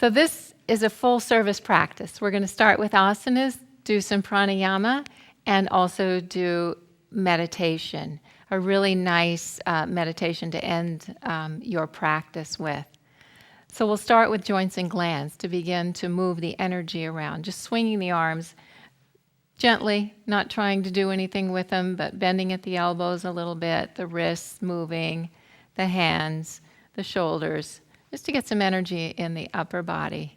So this is a full service practice. We're going to start with asanas, do some pranayama, and also do meditation, a really nice meditation to end your practice with. So we'll start with joints and glands to begin to move the energy around, just swinging the arms gently, not trying to do anything with them, but bending at the elbows a little bit, the wrists moving, the hands, the shoulders, just to get some energy in the upper body.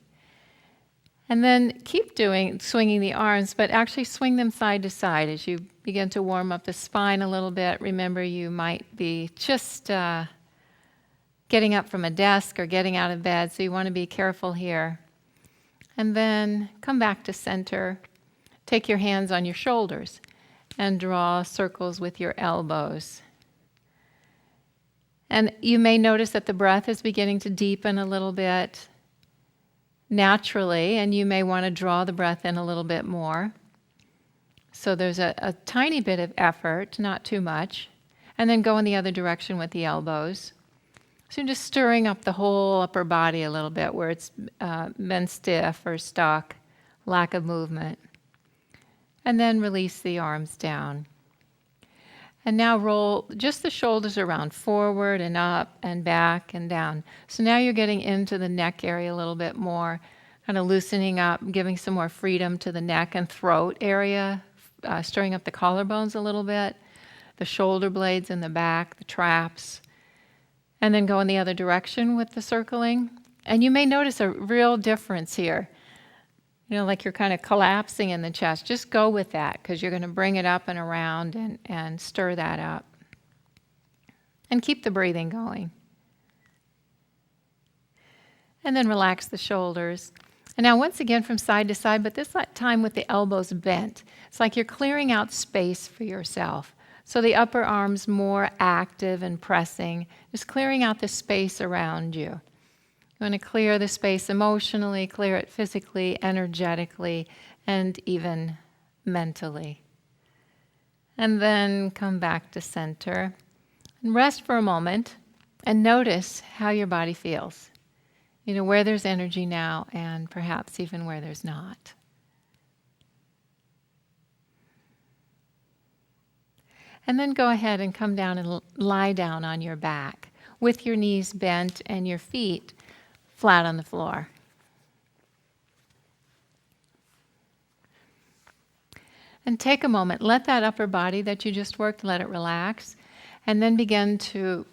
And then keep swinging the arms, but actually swing them side to side as you begin to warm up the spine a little bit. Remember, you might be just getting up from a desk or getting out of bed, so you want to be careful here. And then come back to center. Take your hands on your shoulders and draw circles with your elbows. And you may notice that the breath is beginning to deepen a little bit naturally, and you may want to draw the breath in a little bit more. So there's a tiny bit of effort, not too much, and then go in the other direction with the elbows. So you're just stirring up the whole upper body a little bit where it's been stiff or stuck, lack of movement. And then release the arms down. And now roll just the shoulders around, forward and up and back and down. So now you're getting into the neck area a little bit more, kind of loosening up, giving some more freedom to the neck and throat area, stirring up the collarbones a little bit, the shoulder blades in the back, the traps. And then go in the other direction with the circling. And you may notice a real difference here. You know, like you're kind of collapsing in the chest. Just go with that because you're going to bring it up and around and stir that up. And keep the breathing going. And then relax the shoulders. And now once again from side to side, but this time with the elbows bent. It's like you're clearing out space for yourself. So the upper arms more active and pressing, just clearing out the space around you. You want to clear the space emotionally, clear it physically, energetically, and even mentally. And then come back to center and rest for a moment and notice how your body feels. You know, where there's energy now and perhaps even where there's not. And then go ahead and come down and lie down on your back with your knees bent and your feet flat on the floor. And take a moment. Let that upper body that you just worked, let it relax. And then begin to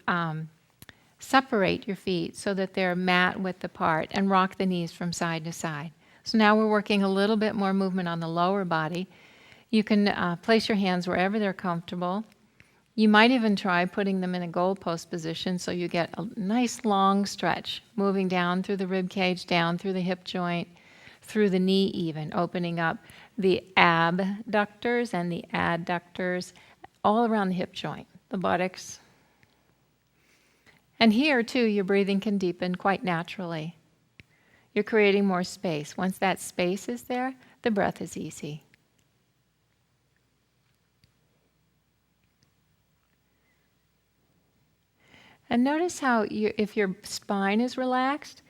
separate your feet so that they're mat width apart and rock the knees from side to side. So now we're working a little bit more movement on the lower body. You can place your hands wherever they're comfortable. You might even try putting them in a goalpost position so you get a nice long stretch, moving down through the rib cage, down through the hip joint, through the knee even, opening up the abductors and the adductors all around the hip joint, the buttocks. And here too, your breathing can deepen quite naturally. You're creating more space. Once that space is there, the breath is easy. And notice how if your spine is relaxed,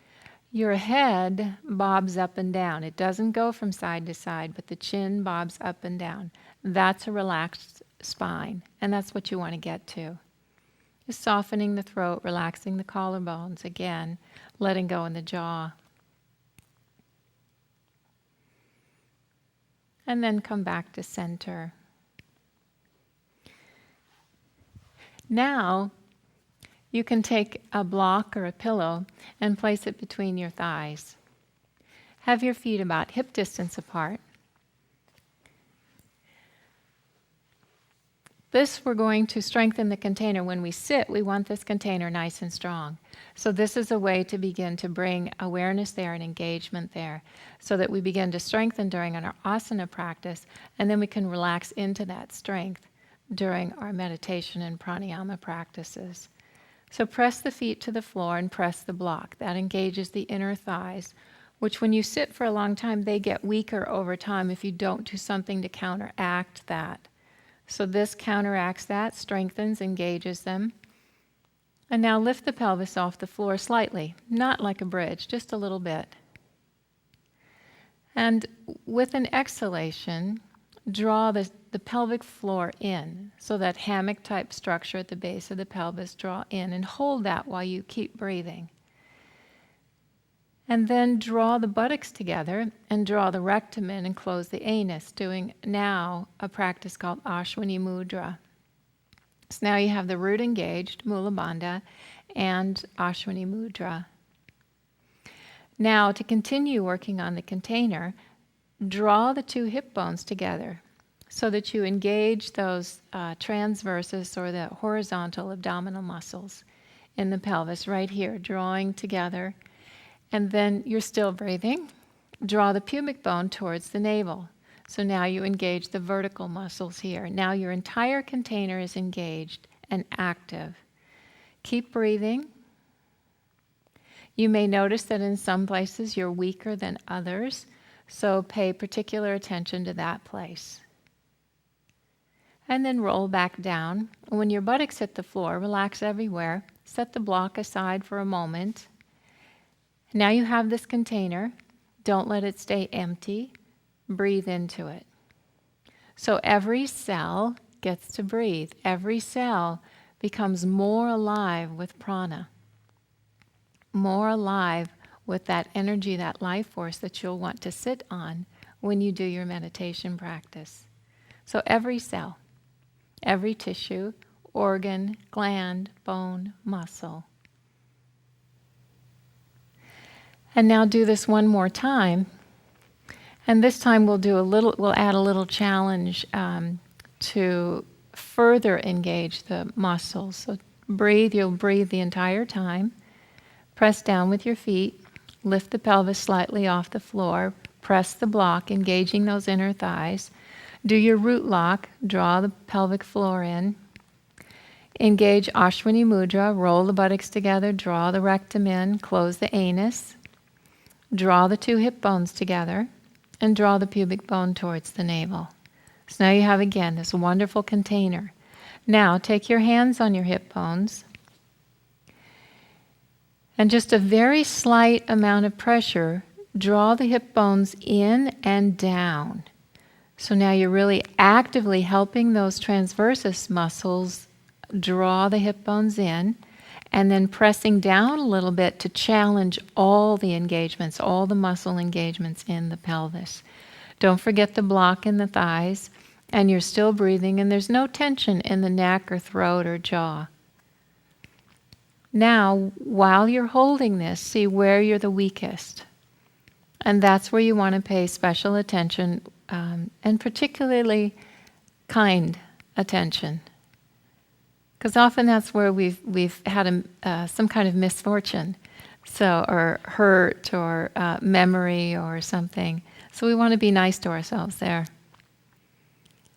your head bobs up and down. It doesn't go from side to side, but the chin bobs up and down. That's a relaxed spine, and that's what you want to get to. Just softening the throat, relaxing the collarbones, again, letting go in the jaw. And then come back to center. Now, you can take a block or a pillow and place it between your thighs. Have your feet about hip distance apart. This, we're going to strengthen the container. When we sit, we want this container nice and strong. So this is a way to begin to bring awareness there and engagement there so that we begin to strengthen during our asana practice, and then we can relax into that strength during our meditation and pranayama practices. So press the feet to the floor and press the block. That engages the inner thighs, which when you sit for a long time, they get weaker over time if you don't do something to counteract that. So this counteracts that, strengthens, engages them. And now lift the pelvis off the floor slightly, not like a bridge, just a little bit. And with an exhalation, draw the pelvic floor in. So that hammock type structure at the base of the pelvis, draw in and hold that while you keep breathing. And then draw the buttocks together and draw the rectum in and close the anus, doing now a practice called Ashwini Mudra. So now you have the root engaged, Mula Bandha, and Ashwini Mudra. Now to continue working on the container, draw the two hip bones together so that you engage those transversus or the horizontal abdominal muscles in the pelvis right here, drawing together. And then you're still breathing. Draw the pubic bone towards the navel. So now you engage the vertical muscles here. Now your entire container is engaged and active. Keep breathing. You may notice that in some places you're weaker than others, so pay particular attention to that place. And then roll back down. When your buttocks hit the floor, relax everywhere. Set the block aside for a moment. Now you have this container. Don't let it stay empty. Breathe into it. So every cell gets to breathe. Every cell becomes more alive with prana, more alive with that energy, that life force that you'll want to sit on when you do your meditation practice. So every cell, every tissue, organ, gland, bone, muscle. And now do this one more time. And this time we'll add a little challenge to further engage the muscles. So you'll breathe the entire time. Press down with your feet. Lift the pelvis slightly off the floor. Press the block, engaging those inner thighs. Do your root lock. Draw the pelvic floor in. Engage Ashwini Mudra. Roll the buttocks together. Draw the rectum in. Close the anus. Draw the two hip bones together and draw the pubic bone towards the navel. So now you have again this wonderful container. Now take your hands on your hip bones and just a very slight amount of pressure, draw the hip bones in and down. So now you're really actively helping those transversus muscles draw the hip bones in, and then pressing down a little bit to challenge all the engagements, all the muscle engagements in the pelvis. Don't forget the block in the thighs, and you're still breathing, and there's no tension in the neck or throat or jaw. Now, while you're holding this, see where you're the weakest. And that's where you want to pay special attention, and particularly kind attention. Because often that's where we've had some kind of misfortune, or hurt, or memory, or something. So we want to be nice to ourselves there.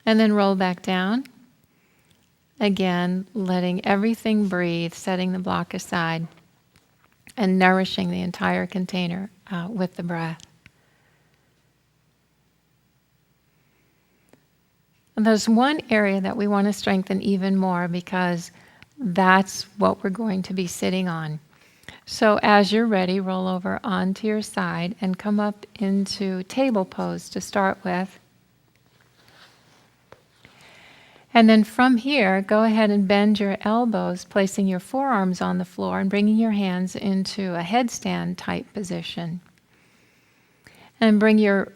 And then roll back down. Again, letting everything breathe, setting the block aside, and nourishing the entire container with the breath. And there's one area that we want to strengthen even more because that's what we're going to be sitting on. So as you're ready, roll over onto your side and come up into table pose to start with. And then from here, go ahead and bend your elbows, placing your forearms on the floor and bringing your hands into a headstand type position. And bring your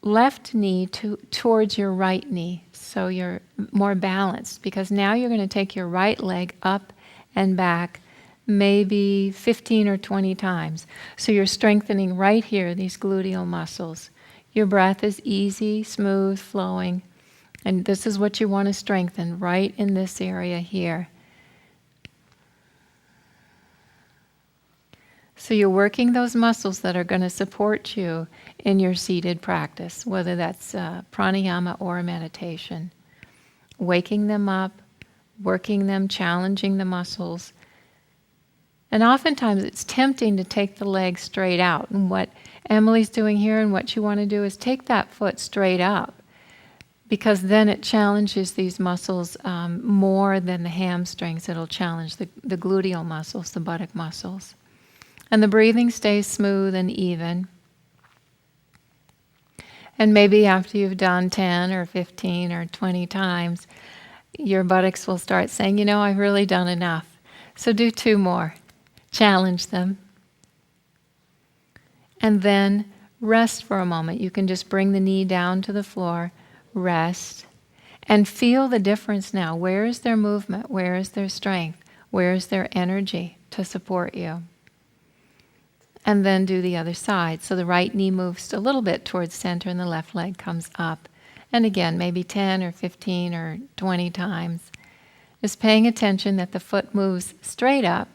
left knee towards your right knee, so you're more balanced, because now you're going to take your right leg up and back maybe 15 or 20 times. So you're strengthening right here, these gluteal muscles. Your breath is easy, smooth, flowing, and this is what you want to strengthen right in this area here. So you're working those muscles that are going to support you in your seated practice, whether that's pranayama or meditation. Waking them up, working them, challenging the muscles. And oftentimes it's tempting to take the leg straight out. And what Emily's doing here and what you want to do is take that foot straight up, because then it challenges these muscles more than the hamstrings. It'll challenge the gluteal muscles, the buttock muscles. And the breathing stays smooth and even. And maybe after you've done 10 or 15 or 20 times, your buttocks will start saying, you know, I've really done enough. So do 2 more. Challenge them. And then rest for a moment. You can just bring the knee down to the floor, rest, and feel the difference now. Where is their movement? Where is their strength? Where is their energy to support you? And then do the other side. So the right knee moves a little bit towards center and the left leg comes up. And again, maybe 10 or 15 or 20 times. Just paying attention that the foot moves straight up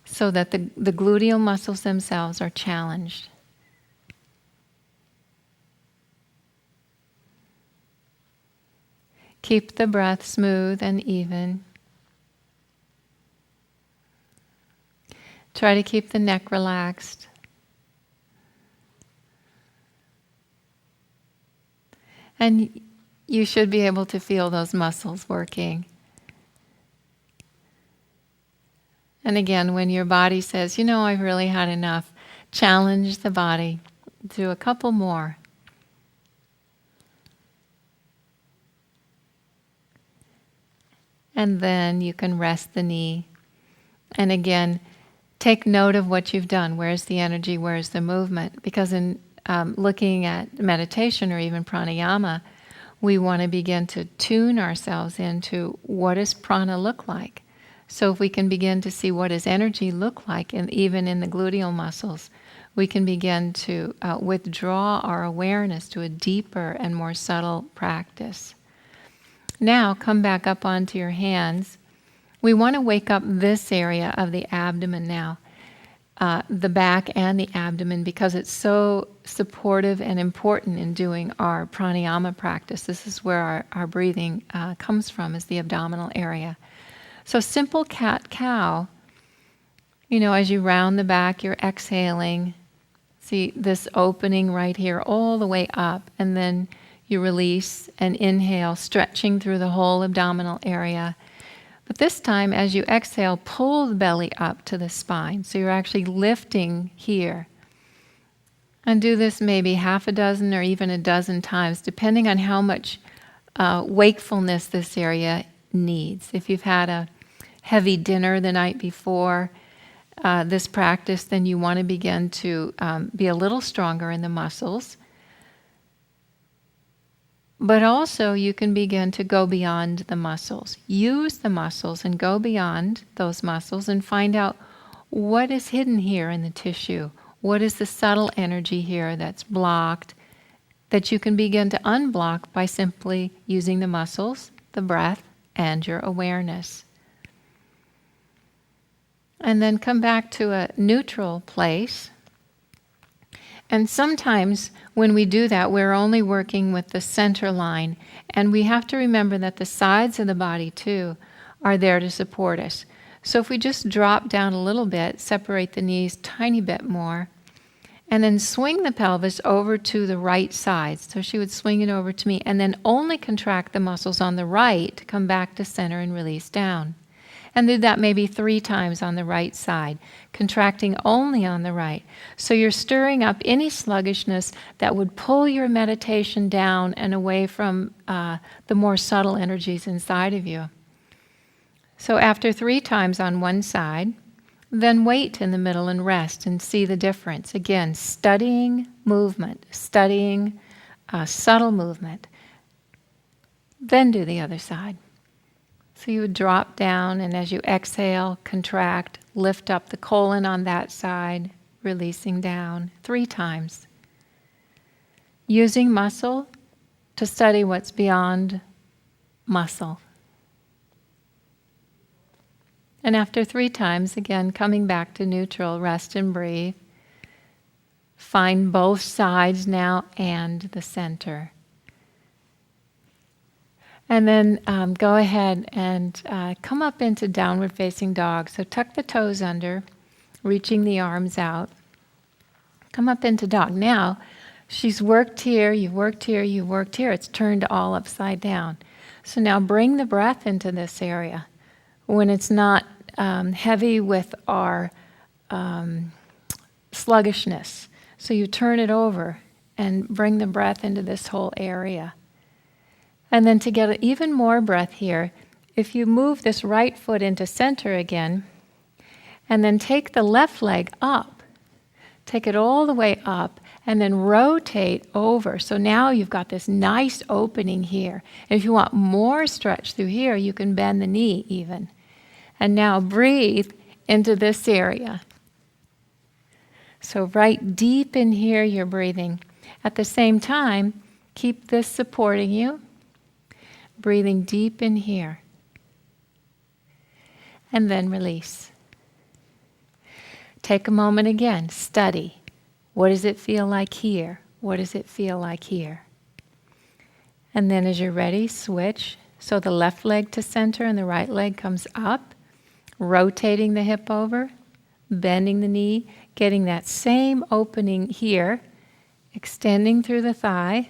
so that the gluteal muscles themselves are challenged. Keep the breath smooth and even. Try to keep the neck relaxed. And you should be able to feel those muscles working. And again, when your body says, you know, I've really had enough, challenge the body. Do a couple more. And then you can rest the knee. And again, take note of what you've done. Where's the energy? Where's the movement? Because in looking at meditation or even pranayama, we want to begin to tune ourselves into what does prana look like. So if we can begin to see what does energy look like, and even in the gluteal muscles, we can begin to withdraw our awareness to a deeper and more subtle practice. Now come back up onto your hands. We want to wake up this area of the abdomen now, the back and the abdomen, because it's so supportive and important in doing our pranayama practice. This is where our breathing comes from, is the abdominal area. So simple cat-cow, you know, as you round the back, you're exhaling. See this opening right here all the way up, and then you release and inhale, stretching through the whole abdominal area. But this time, as you exhale, pull the belly up to the spine. So you're actually lifting here. And do this maybe half a dozen or even a dozen times, depending on how much wakefulness this area needs. If you've had a heavy dinner the night before this practice, then you want to begin to be a little stronger in the muscles. But also you can begin to go beyond the muscles. Use the muscles and go beyond those muscles and find out what is hidden here in the tissue. What is the subtle energy here that's blocked, that you can begin to unblock by simply using the muscles, the breath, and your awareness. And then come back to a neutral place. And sometimes when we do that, we're only working with the center line. And we have to remember that the sides of the body, too, are there to support us. So if we just drop down a little bit, separate the knees a tiny bit more, and then swing the pelvis over to the right side. So she would swing it over to me, and then only contract the muscles on the right to come back to center and release down. And do that maybe 3 times on the right side, contracting only on the right. So you're stirring up any sluggishness that would pull your meditation down and away from the more subtle energies inside of you. So after 3 times on one side, then wait in the middle and rest and see the difference. Again, studying movement, studying subtle movement. Then do the other side. So you would drop down, and as you exhale, contract, lift up the colon on that side, releasing down 3 times. Using muscle to study what's beyond muscle. And after 3 times, again, coming back to neutral, rest and breathe. Find both sides now and the center. And then go ahead and come up into downward facing dog. So tuck the toes under, reaching the arms out. Come up into dog. Now, she's worked here, you've worked here, you've worked here. It's turned all upside down. So now bring the breath into this area. When it's not heavy with our sluggishness. So you turn it over and bring the breath into this whole area. And then to get even more breath here, if you move this right foot into center again, and then take the left leg up, take it all the way up, and then rotate over. So now you've got this nice opening here. And if you want more stretch through here, you can bend the knee even. And now breathe into this area. So right deep in here, you're breathing. At the same time, keep this supporting you. Breathing deep in here. And then release. Take a moment again, study. What does it feel like here? What does it feel like here? And then as you're ready, switch. So the left leg to center and the right leg comes up, rotating the hip over, bending the knee, getting that same opening here, extending through the thigh,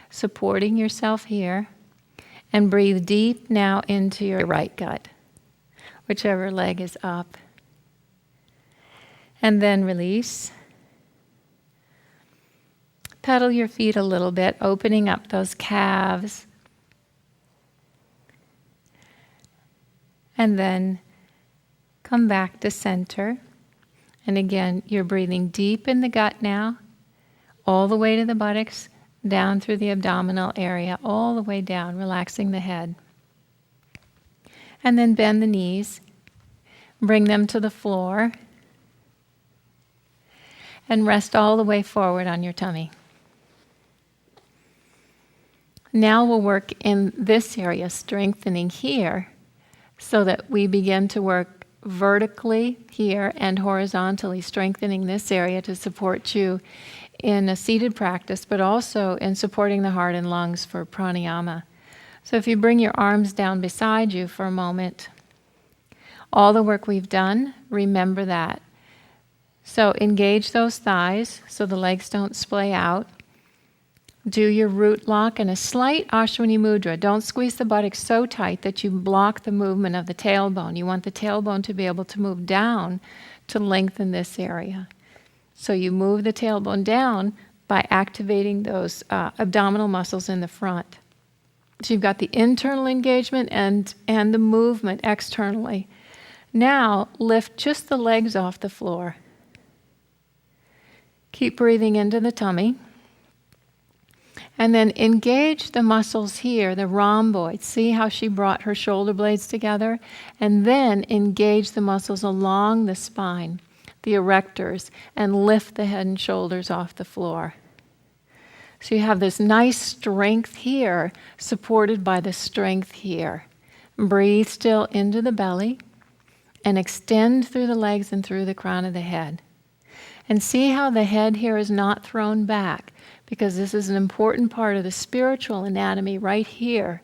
supporting yourself here, and breathe deep now into your right gut, whichever leg is up. And then release. Pedal your feet a little bit, opening up those calves. And then come back to center. And again, you're breathing deep in the gut now, all the way to the buttocks, down through the abdominal area, all the way down, relaxing the head. And then bend the knees, bring them to the floor, and rest all the way forward on your tummy. Now we'll work in this area, strengthening here, so that we begin to work vertically here and horizontally, strengthening this area to support you in a seated practice, but also in supporting the heart and lungs for pranayama. So if you bring your arms down beside you for a moment, all the work we've done, remember that. So engage those thighs so the legs don't splay out. Do your root lock and a slight Ashwini Mudra. Don't squeeze the buttocks so tight that you block the movement of the tailbone. You want the tailbone to be able to move down to lengthen this area. So you move the tailbone down by activating those abdominal muscles in the front. So you've got the internal engagement and the movement externally. Now lift just the legs off the floor. Keep breathing into the tummy. And then engage the muscles here, the rhomboids. See how she brought her shoulder blades together? And then engage the muscles along the spine, the erectors, and lift the head and shoulders off the floor. So you have this nice strength here, supported by the strength here. Breathe still into the belly, and extend through the legs and through the crown of the head. And see how the head here is not thrown back, because this is an important part of the spiritual anatomy right here.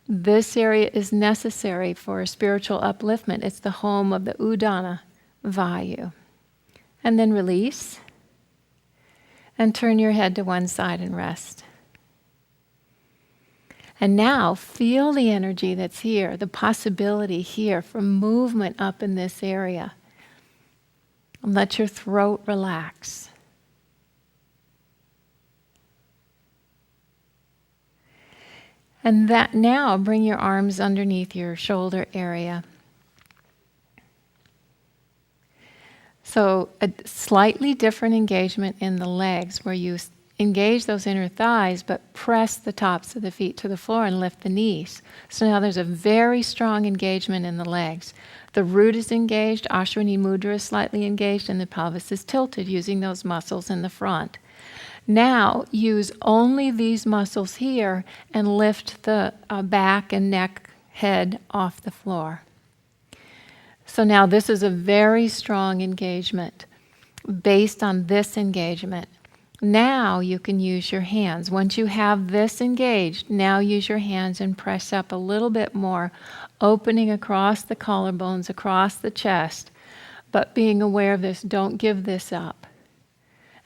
This area is necessary for a spiritual upliftment. It's the home of the Udana Vayu. And then release. And turn your head to one side and rest. And now feel the energy that's here, the possibility here for movement up in this area. And let your throat relax. And that now bring your arms underneath your shoulder area. So a slightly different engagement in the legs, where you engage those inner thighs but press the tops of the feet to the floor and lift the knees. So now there's a very strong engagement in the legs. The root is engaged, Ashwini Mudra is slightly engaged, and the pelvis is tilted using those muscles in the front. Now use only these muscles here and lift the back and neck, head off the floor. So now this is a very strong engagement based on this engagement. Now you can use your hands. Once you have this engaged, now use your hands and press up a little bit more, opening across the collarbones, across the chest. But being aware of this, don't give this up.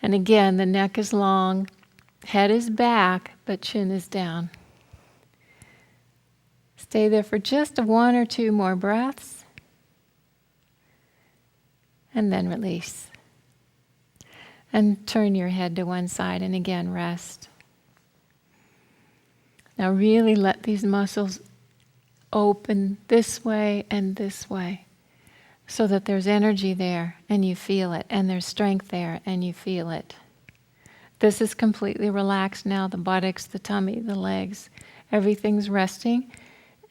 And again, the neck is long, head is back, but chin is down. Stay there for just one or two more breaths. And then release. And turn your head to one side and again rest. Now really let these muscles open this way and this way so that there's energy there and you feel it, and there's strength there and you feel it. This is completely relaxed now, the buttocks, the tummy, the legs, everything's resting,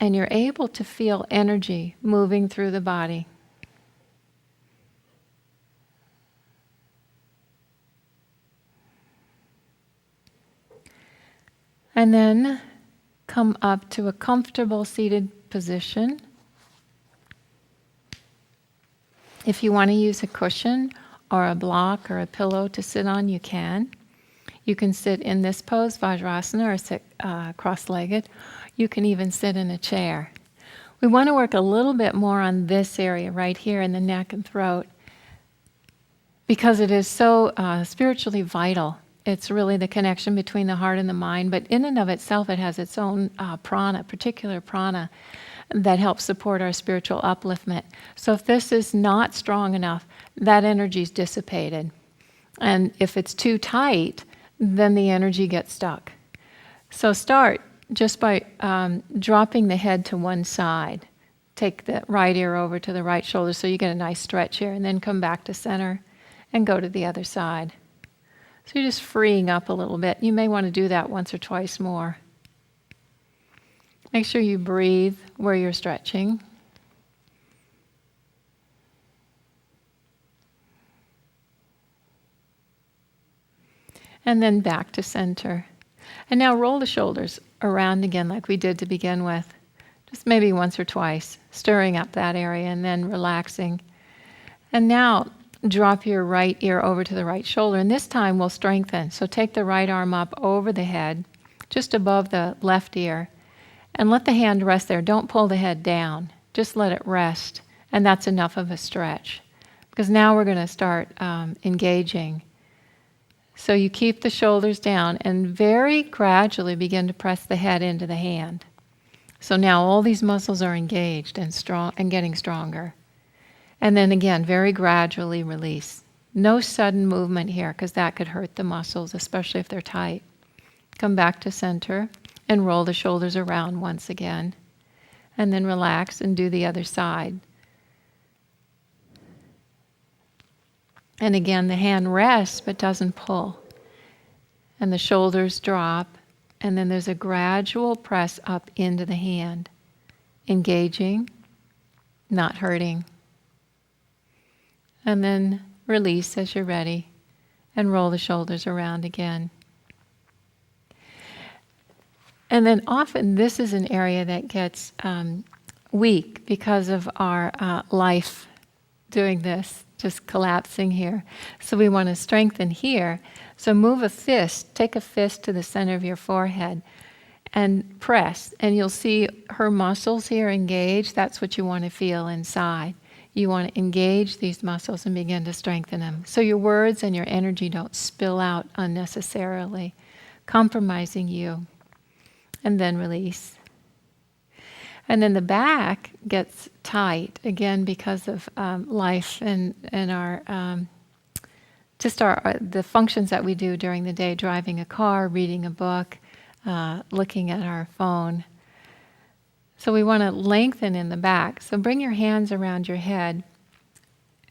and you're able to feel energy moving through the body. And then come up to a comfortable seated position. If you want to use a cushion or a block or a pillow to sit on, you can. You can sit in this pose, Vajrasana, or sit cross-legged. You can even sit in a chair. We want to work a little bit more on this area right here in the neck and throat because it is so spiritually vital. It's really the connection between the heart and the mind, but in and of itself it has its own prana, particular prana, that helps support our spiritual upliftment. So if this is not strong enough, that energy is dissipated. And if it's too tight, then the energy gets stuck. So start just by dropping the head to one side. Take the right ear over to the right shoulder so you get a nice stretch here, and then come back to center and go to the other side. So you're just freeing up a little bit. You may want to do that once or twice more. Make sure you breathe where you're stretching. And then back to center. And now roll the shoulders around again like we did to begin with. Just maybe once or twice, stirring up that area and then relaxing. And now drop your right ear over to the right shoulder. And this time we'll strengthen. So take the right arm up over the head, just above the left ear. And let the hand rest there. Don't pull the head down. Just let it rest. And that's enough of a stretch. Because now we're going to start engaging. So you keep the shoulders down and very gradually begin to press the head into the hand. So now all these muscles are engaged and strong and getting stronger. And then again, very gradually release. No sudden movement here because that could hurt the muscles, especially if they're tight. Come back to center and roll the shoulders around once again. And then relax and do the other side. And again, the hand rests but doesn't pull. And the shoulders drop, and then there's a gradual press up into the hand. Engaging, not hurting. And then release as you're ready, and roll the shoulders around again. And then often this is an area that gets weak because of our life doing this. Just collapsing here. So we want to strengthen here. So move a fist, take a fist to the center of your forehead and press. And you'll see her muscles here engaged. That's what you want to feel inside. You want to engage these muscles and begin to strengthen them. So your words and your energy don't spill out unnecessarily, compromising you. And then release. And then the back gets tight, again, because of life and our the functions that we do during the day, driving a car, reading a book, looking at our phone. So we want to lengthen in the back. So bring your hands around your head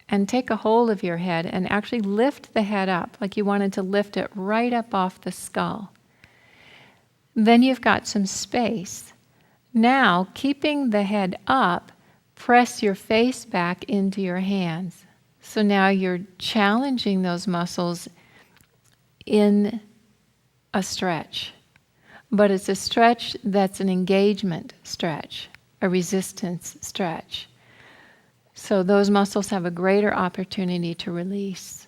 and take a hold of your head and actually lift the head up, like you wanted to lift it right up off the skull. Then you've got some space. Now, keeping the head up, press your face back into your hands. So now you're challenging those muscles in a stretch. But it's a stretch that's an engagement stretch, a resistance stretch. So those muscles have a greater opportunity to release.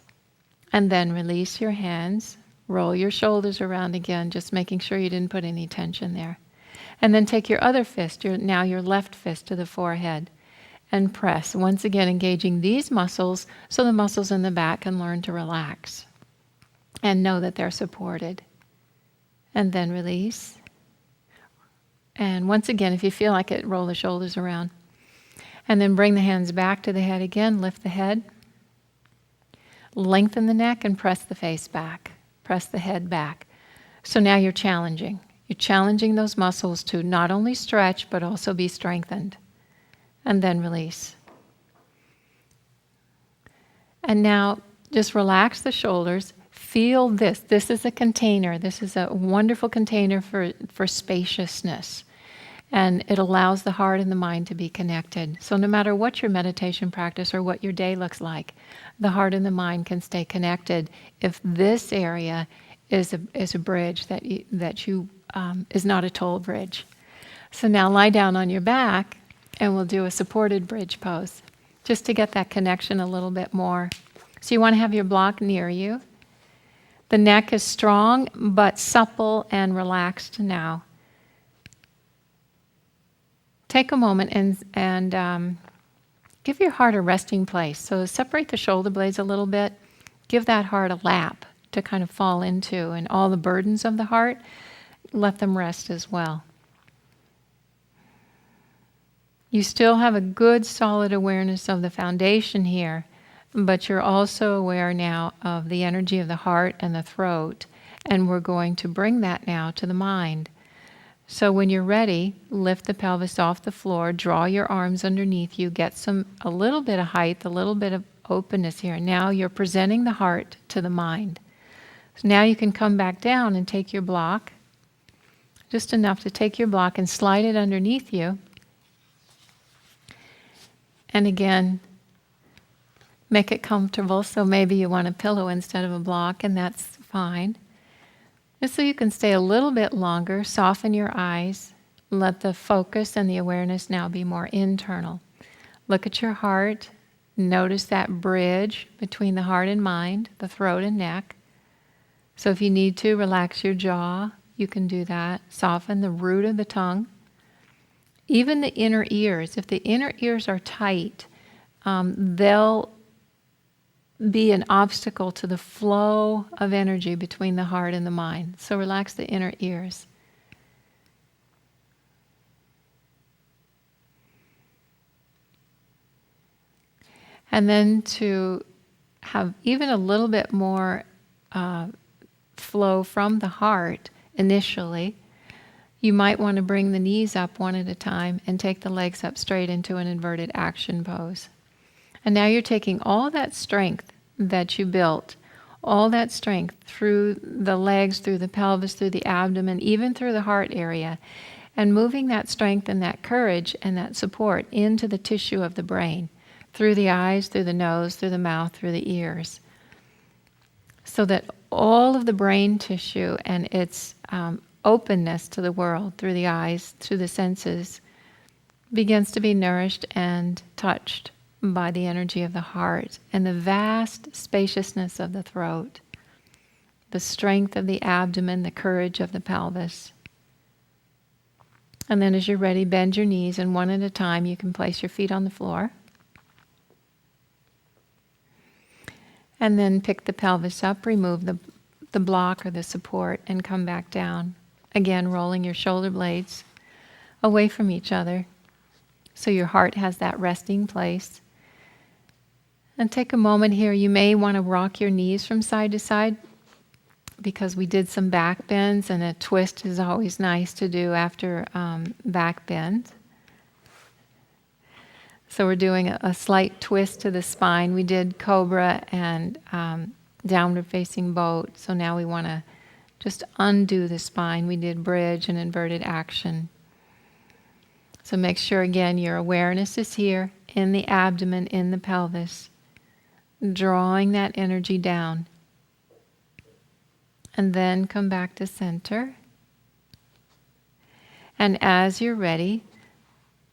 And then release your hands, roll your shoulders around again, just making sure you didn't put any tension there. And then take your other fist, your left fist, to the forehead and press. Once again, engaging these muscles so the muscles in the back can learn to relax and know that they're supported. And then release. And once again, if you feel like it, roll the shoulders around. And then bring the hands back to the head again, lift the head. Lengthen the neck and press the face back. Press the head back. So now you're challenging. You're challenging those muscles to not only stretch, but also be strengthened. And then release. And now just relax the shoulders. Feel this. This is a container. This is a wonderful container for spaciousness. And it allows the heart and the mind to be connected. So no matter what your meditation practice or what your day looks like, the heart and the mind can stay connected if this area is a bridge that is not a toll bridge. So now lie down on your back and we'll do a supported bridge pose just to get that connection a little bit more. So you want to have your block near you. The neck is strong but supple and relaxed now. Take a moment and give your heart a resting place. So separate the shoulder blades a little bit. Give that heart a lap to kind of fall into, and all the burdens of the heart, let them rest as well. You still have a good solid awareness of the foundation here, but you're also aware now of the energy of the heart and the throat, and we're going to bring that now to the mind. So when you're ready, lift the pelvis off the floor, draw your arms underneath you, get a little bit of height, a little bit of openness here. Now you're presenting the heart to the mind. So now you can come back down and take your block, just enough to take your block and slide it underneath you. And again, make it comfortable. So maybe you want a pillow instead of a block, and that's fine. Just so you can stay a little bit longer, soften your eyes, let the focus and the awareness now be more internal. Look at your heart, notice that bridge between the heart and mind, the throat and neck. So if you need to, relax your jaw, you can do that. Soften the root of the tongue. Even the inner ears, if the inner ears are tight, they'll be an obstacle to the flow of energy between the heart and the mind. So relax the inner ears. And then to have even a little bit more flow from the heart initially, you might want to bring the knees up one at a time and take the legs up straight into an inverted action pose. And now you're taking all that strength that you built, all that strength through the legs, through the pelvis, through the abdomen, even through the heart area, and moving that strength and that courage and that support into the tissue of the brain, through the eyes, through the nose, through the mouth, through the ears, so that all of the brain tissue and its openness to the world through the eyes, through the senses, begins to be nourished and touched by the energy of the heart and the vast spaciousness of the throat, the strength of the abdomen, the courage of the pelvis. And then as you're ready, bend your knees, and one at a time you can place your feet on the floor. And then pick the pelvis up, remove the block or the support, and come back down. Again, rolling your shoulder blades away from each other so your heart has that resting place. And take a moment here. You may want to rock your knees from side to side because we did some back bends, and a twist is always nice to do after back bends. So we're doing a slight twist to the spine. We did cobra and downward facing boat. So now we want to just undo the spine. We did bridge and inverted action. So make sure again your awareness is here in the abdomen, in the pelvis, drawing that energy down. And then come back to center. And as you're ready,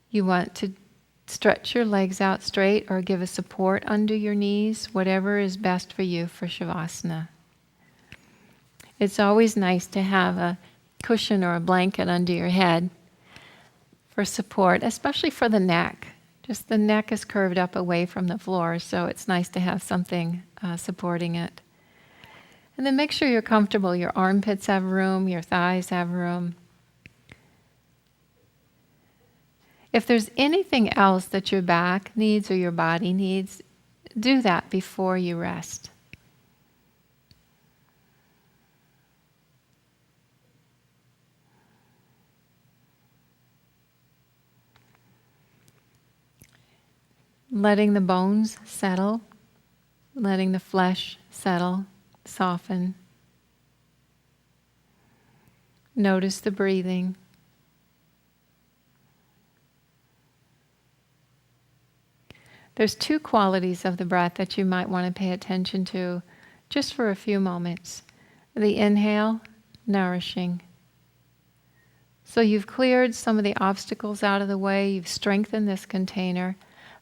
you want to stretch your legs out straight or give a support under your knees, whatever is best for you for Shavasana. It's always nice to have a cushion or a blanket under your head for support, especially for the neck. Just the neck is curved up away from the floor, so it's nice to have something supporting it. And then make sure you're comfortable. Your armpits have room, your thighs have room. If there's anything else that your back needs or your body needs, do that before you rest. letting the bones settle, letting the flesh settle, soften. Notice the breathing. There's two qualities of the breath that you might want to pay attention to just for a few moments. The inhale, nourishing. So you've cleared some of the obstacles out of the way, you've strengthened this container.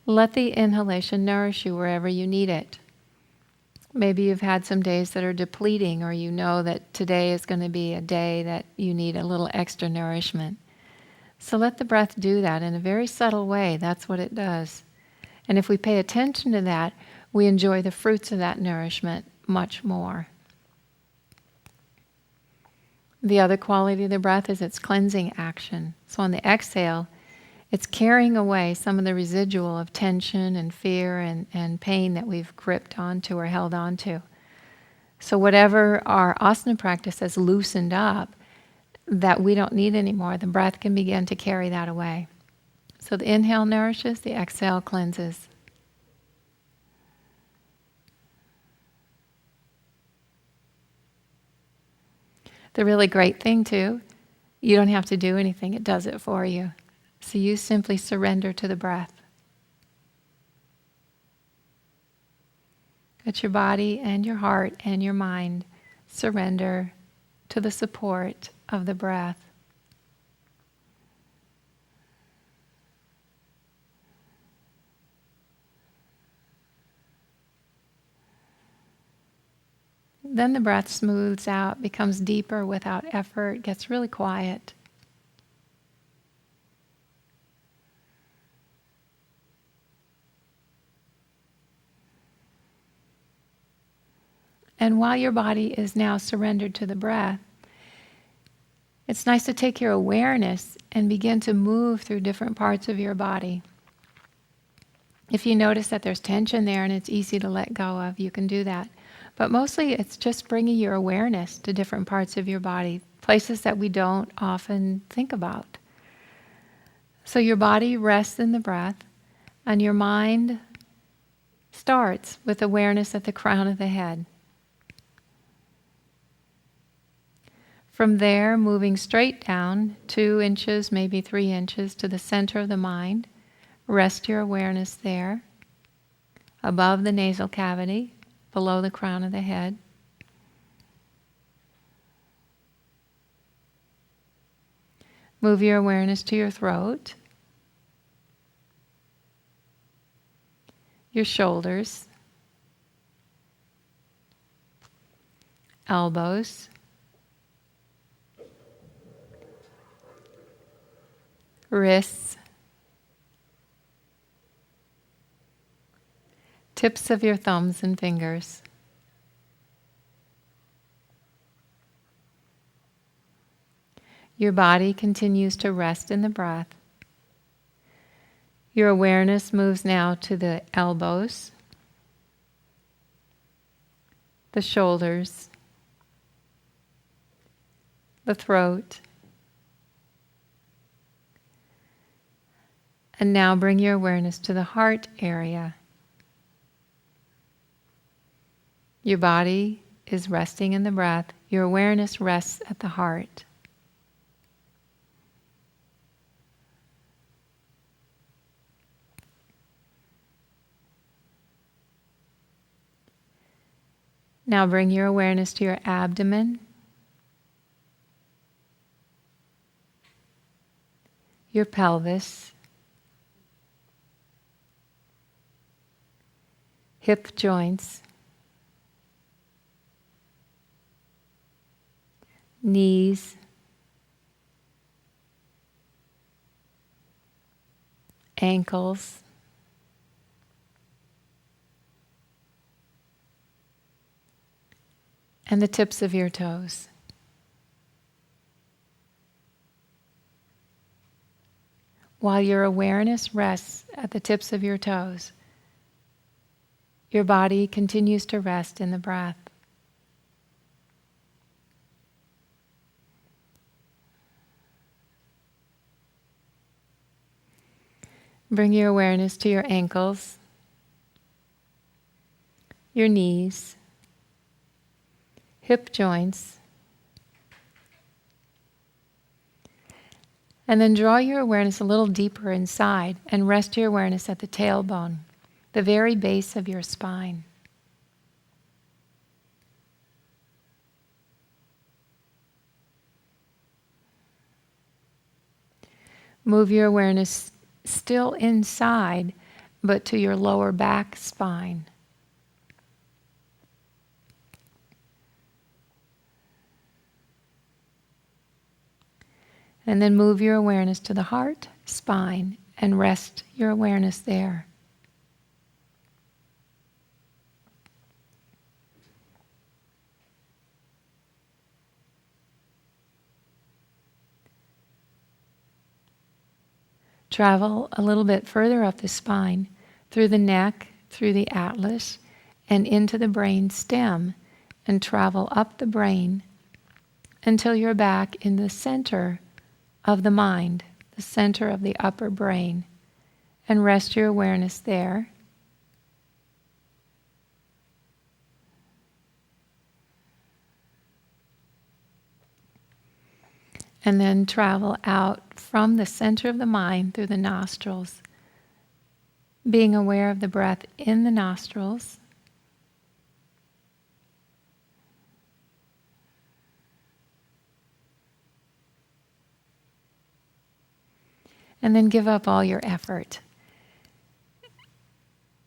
Let the inhalation nourish you wherever you need it. Maybe you've had some days that are depleting, or you know that today is going to be a day that you need a little extra nourishment. So let the breath do that in a very subtle way. That's what it does. And if we pay attention to that, we enjoy the fruits of that nourishment much more. The other quality of the breath is its cleansing action. So on the exhale, it's carrying away some of the residual of tension and fear and pain that we've gripped onto or held onto. So whatever our asana practice has loosened up that we don't need anymore, the breath can begin to carry that away. So the inhale nourishes, the exhale cleanses. The really great thing too, you don't have to do anything, it does it for you. So you simply surrender to the breath. Let your body and your heart and your mind surrender to the support of the breath. Then the breath smooths out, becomes deeper without effort, gets really quiet. And while your body is now surrendered to the breath, it's nice to take your awareness and begin to move through different parts of your body. If you notice that there's tension there and it's easy to let go of, you can do that. But mostly it's just bringing your awareness to different parts of your body, places that we don't often think about. So your body rests in the breath, and your mind starts with awareness at the crown of the head. From there, moving straight down 2 inches, maybe 3 inches to the center of the mind, rest your awareness there, above the nasal cavity, below the crown of the head. Move your awareness to your throat, your shoulders, elbows, wrists, tips of your thumbs and fingers. Your body continues to rest in the breath. Your awareness moves now to the elbows, the shoulders, the throat. And now bring your awareness to the heart area. Your body is resting in the breath. Your awareness rests at the heart. Now bring your awareness to your abdomen, your pelvis, hip joints, knees, ankles, and the tips of your toes. While your awareness rests at the tips of your toes, your body continues to rest in the breath. Bring your awareness to your ankles, your knees, hip joints, and then draw your awareness a little deeper inside and rest your awareness at the tailbone, the very base of your spine. Move your awareness still inside, but to your lower back spine. And then move your awareness to the heart, spine, and rest your awareness there. Travel a little bit further up the spine, through the neck, through the atlas, and into the brain stem, and travel up the brain until you're back in the center of the mind, the center of the upper brain, and rest your awareness there. And then travel out from the center of the mind through the nostrils, being aware of the breath in the nostrils. And then give up all your effort.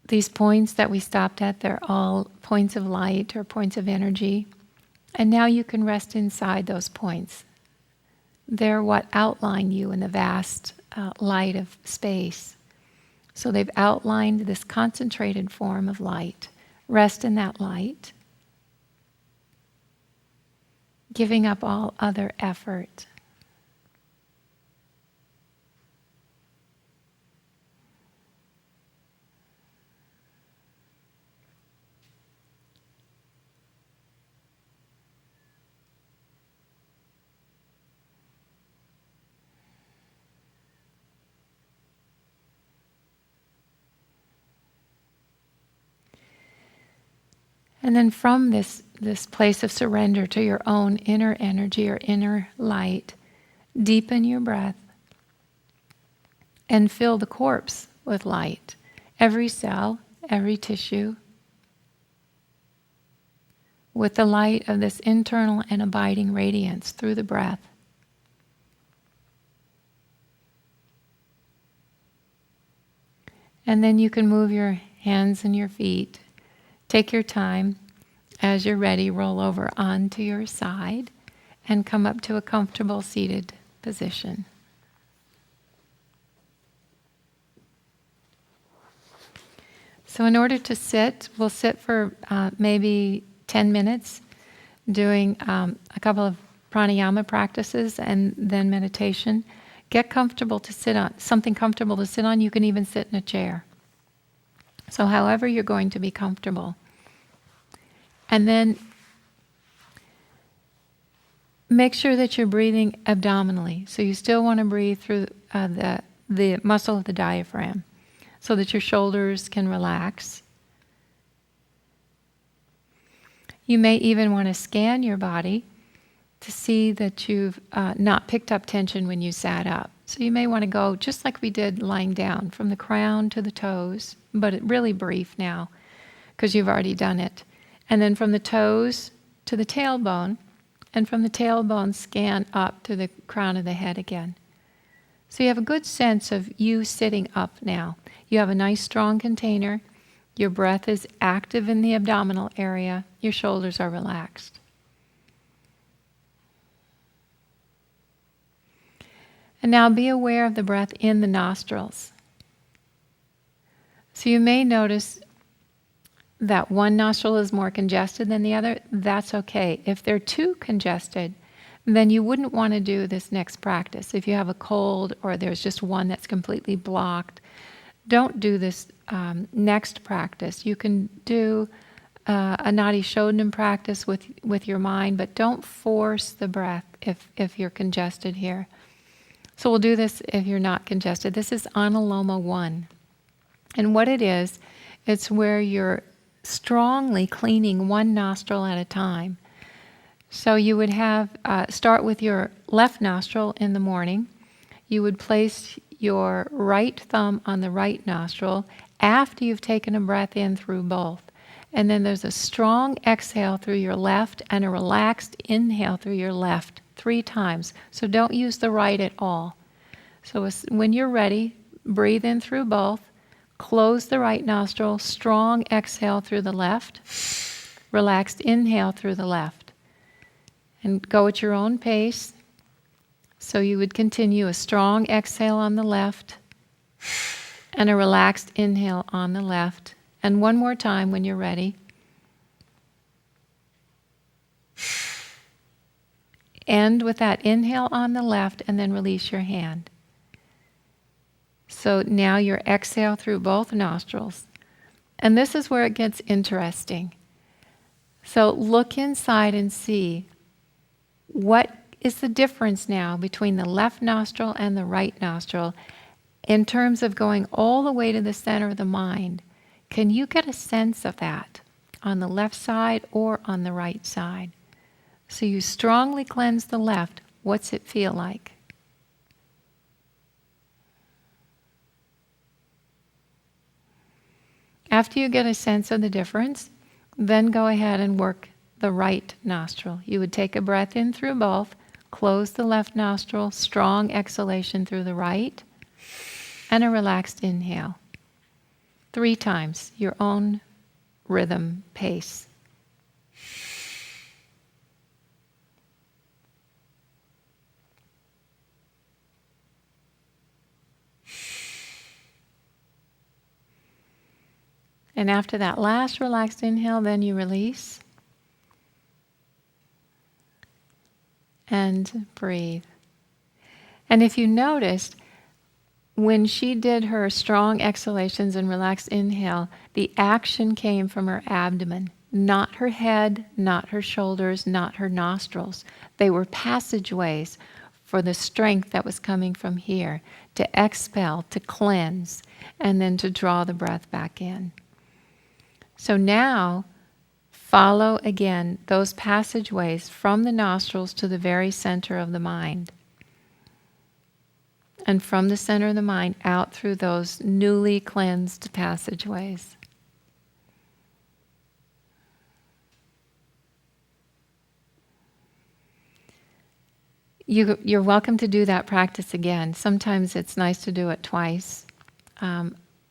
These points that we stopped at, they're all points of light or points of energy. And now you can rest inside those points. They're what outline you in the vast light of space. So they've outlined this concentrated form of light. Rest in that light, giving up all other effort. And then from this place of surrender to your own inner energy or inner light, deepen your breath and fill the corpse with light. Every cell, every tissue, with the light of this internal and abiding radiance through the breath. And then you can move your hands and your feet. Take your time. As you're ready, roll over onto your side and come up to a comfortable seated position. So in order to sit, we'll sit for maybe 10 minutes doing a couple of pranayama practices and then meditation. Get comfortable to sit on, something comfortable to sit on. You can even sit in a chair. So however you're going to be comfortable. And then make sure that you're breathing abdominally. So you still want to breathe through the muscle of the diaphragm so that your shoulders can relax. You may even want to scan your body to see that you've not picked up tension when you sat up. So you may want to go just like we did lying down, from the crown to the toes, but really brief now because you've already done it. And then from the toes to the tailbone, and from the tailbone scan up to the crown of the head again. So you have a good sense of you sitting up now. You have a nice strong container. Your breath is active in the abdominal area. Your shoulders are relaxed. And now be aware of the breath in the nostrils. So you may notice that one nostril is more congested than the other. That's okay. If they're too congested, then you wouldn't want to do this next practice. If you have a cold or there's just one that's completely blocked, don't do this next practice. You can do a Nadi Shodhana practice with your mind, but don't force the breath if you're congested here. So we'll do this if you're not congested. This is Anuloma 1. And what it is, it's where you're strongly cleaning one nostril at a time. So you would have, start with your left nostril in the morning. You would place your right thumb on the right nostril after you've taken a breath in through both. And then there's a strong exhale through your left and a relaxed inhale through your left 3 times. So don't use the right at all. So when you're ready, breathe in through both, close the right nostril, strong exhale through the left, relaxed inhale through the left. And go at your own pace. So you would continue a strong exhale on the left and a relaxed inhale on the left. And one more time when you're ready. End with that inhale on the left and then release your hand. So now your exhale through both nostrils. And this is where it gets interesting. So look inside and see what is the difference now between the left nostril and the right nostril in terms of going all the way to the center of the mind. Can you get a sense of that on the left side or on the right side? So you strongly cleanse the left. What's it feel like? After you get a sense of the difference, then go ahead and work the right nostril. You would take a breath in through both, close the left nostril, strong exhalation through the right, and a relaxed inhale. 3 times, your own rhythm, pace. And after that last relaxed inhale, then you release. And breathe. And if you noticed, when she did her strong exhalations and relaxed inhale, the action came from her abdomen, not her head, not her shoulders, not her nostrils. They were passageways for the strength that was coming from here to expel, to cleanse, and then to draw the breath back in. So now, follow again those passageways from the nostrils to the very center of the mind. And from the center of the mind out through those newly cleansed passageways. You're welcome to do that practice again. Sometimes it's nice to do it twice.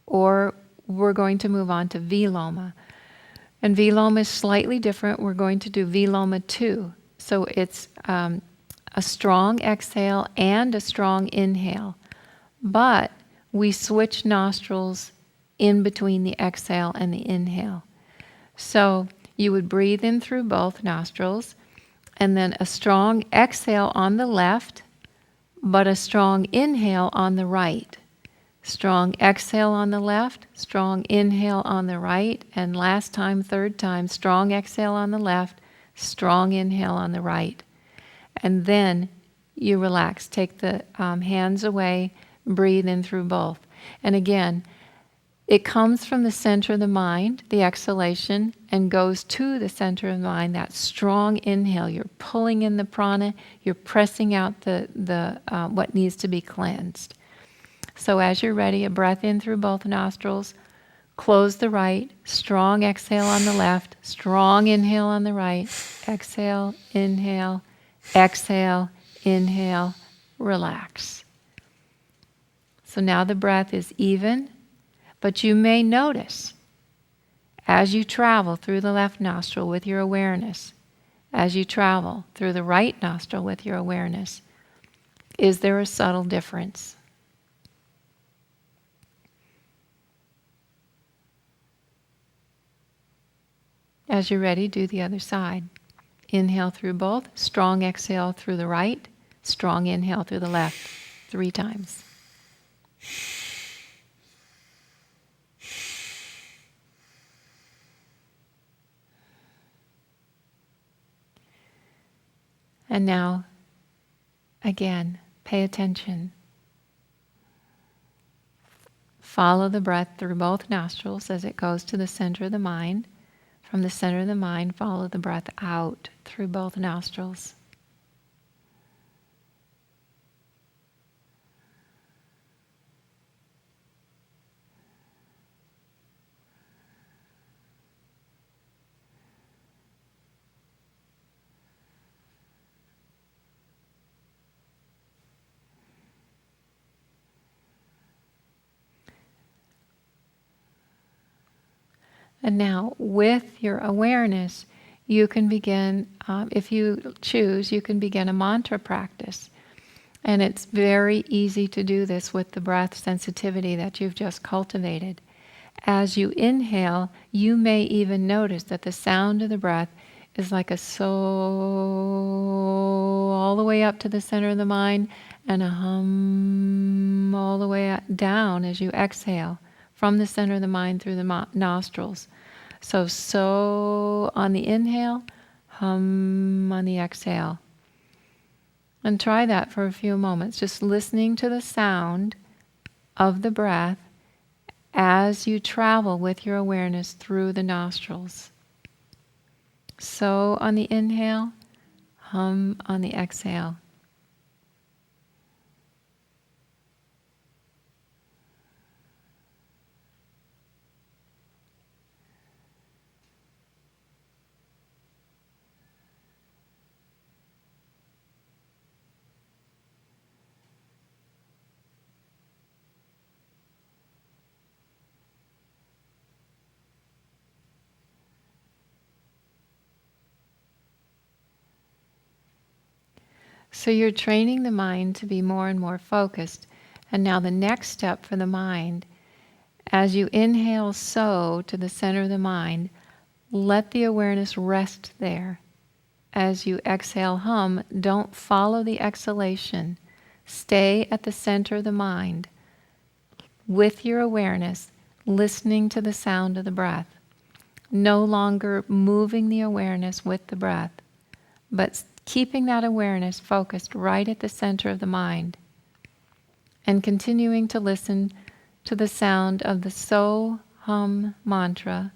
Or we're going to move on to Viloma. And Viloma is slightly different. We're going to do Viloma 2. So it's a strong exhale and a strong inhale. But we switch nostrils in between the exhale and the inhale. So you would breathe in through both nostrils, and then a strong exhale on the left, but a strong inhale on the right. Strong exhale on the left, strong inhale on the right, and last time, third time, strong exhale on the left, strong inhale on the right. And then you relax. Take the hands away, breathe in through both. And again, it comes from the center of the mind, the exhalation, and goes to the center of the mind, that strong inhale. You're pulling in the prana, you're pressing out the what needs to be cleansed. So as you're ready, a breath in through both nostrils, close the right, strong exhale on the left, strong inhale on the right, exhale, inhale, inhale, relax. So now the breath is even, but you may notice as you travel through the left nostril with your awareness, as you travel through the right nostril with your awareness, is there a subtle difference? As you're ready, do the other side. Inhale through both, strong exhale through the right, strong inhale through the left, 3 times. And now, again, pay attention Follow the breath through both nostrils as it goes to the center of the mind. From the center of the mind, follow the breath out through both nostrils. And now, with your awareness, you can begin, if you choose, you can begin a mantra practice. And it's very easy to do this with the breath sensitivity that you've just cultivated. As you inhale, you may even notice that the sound of the breath is like a so all the way up to the center of the mind, and a hum all the way down as you exhale from the center of the mind through the nostrils. So on the inhale, hum on the exhale. And try that for a few moments, just listening to the sound of the breath as you travel with your awareness through the nostrils. So on the inhale, hum on the exhale. So you're training the mind to be more and more focused. And now the next step for the mind, as you inhale so to the center of the mind, let the awareness rest there. As you exhale hum, don't follow the exhalation. Stay at the center of the mind with your awareness, listening to the sound of the breath. No longer moving the awareness with the breath, but keeping that awareness focused right at the center of the mind, and continuing to listen to the sound of the so hum mantra.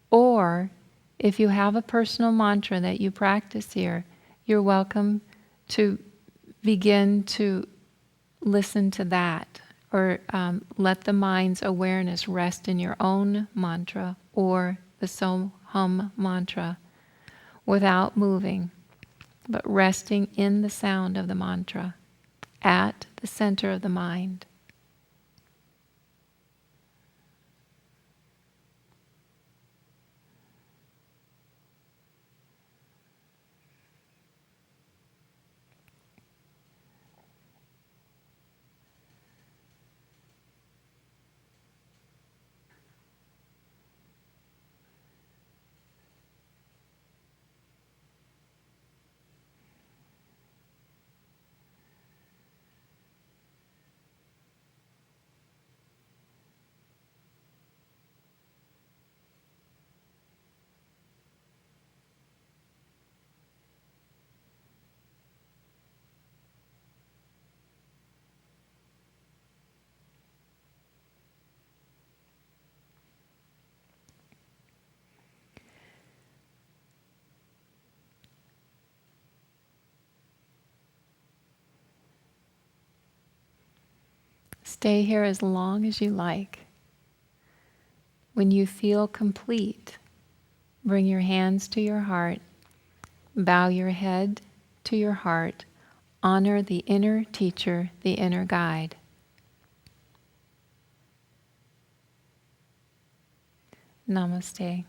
Or if you have a personal mantra that you practice here, you're welcome to begin to listen to that, or let the mind's awareness rest in your own mantra or the so hum mantra without moving, but resting in the sound of the mantra at the center of the mind. Stay here as long as you like. When you feel complete, bring your hands to your heart, bow your head to your heart, honor the inner teacher, the inner guide. Namaste.